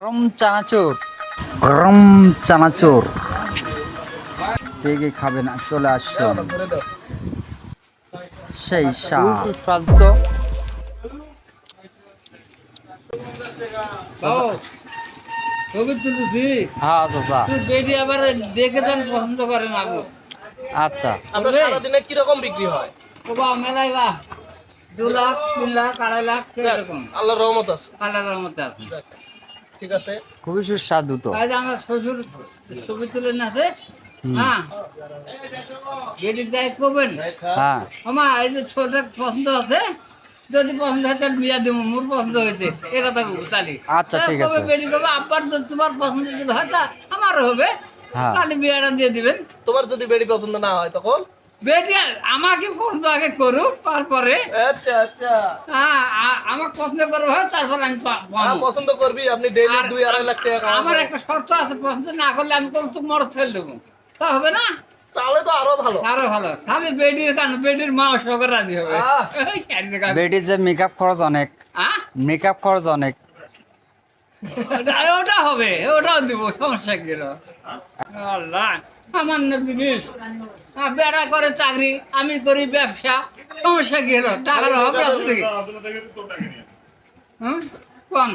গরম চানাচুর, গরম চানাচুর কে কে খাবে না চলে আসুন। সেই স্বাদ তো ছবি তুলছি। হ্যাঁ দাদা। বেডি আবার দেখে দেন পছন্দ করেন আবু। আচ্ছা আপনার সারাদিনে কিরকম বিক্রি হয়? বাবা মেলাই বা 2 লাখ 3 লাখ 2.5 লাখ এরকম আল্লাহর রহমত আছে। কালারের মধ্যে আছে। যাক, ঠিক আছে। খুবই সুস্বাদু তো। তাই যে আমার শ্বশুর ছবি তুলে নাচে। হুম। হ্যাঁ বেডি দেখ করবেন। হ্যাঁ আমার এই যে ছোট পছন্দ আছে, যদি পছন্দ হয় তাহলে বিয়া দেবো, মোর পছন্দ হয়েছে এ কথা বলবো তাহলে। আচ্ছা, ঠিক আছে। বেডি করবে আব্বার যদি তোমার পছন্দ যদি হয় তা আমারও হবে, হ্যাঁ তাহলে বিয়াটা দিয়ে দিবেন। তোমার যদি বেডি পছন্দ না হয় তখন? বেটি আমাকে পছন্দ আগে করুক, তারপরে আচ্ছা আচ্ছা। আমার পছন্দ করবে হয় তারপর আমি হ্যাঁ, পছন্দ করবি আপনি ডেইলি আর 2-2.5 লাখ টাকা কামাবেন। আমার একটা শর্ত আছে, পছন্দ না করলে আমি তো মরদ ফেল দেবো, তা হবে না? তাহলে তো আরো ভালো। আরো ভালো, খালি বেডির কান বেডির মা সহকারে রাজি হবে। আহ! বেটির যে মেকআপ খরচ অনেক, আহ? মেকআপ খরচ অনেক। ওটা হবে, ওটাও দিব, সমস্যা কি হলো? আল্লাহ, সামান্য জিনিস। বেড়া করে চাকরি, আমি করি ব্যবসা, সমস্যা কি হলো? টাকার অভাব আছে নাকি? হুম, কম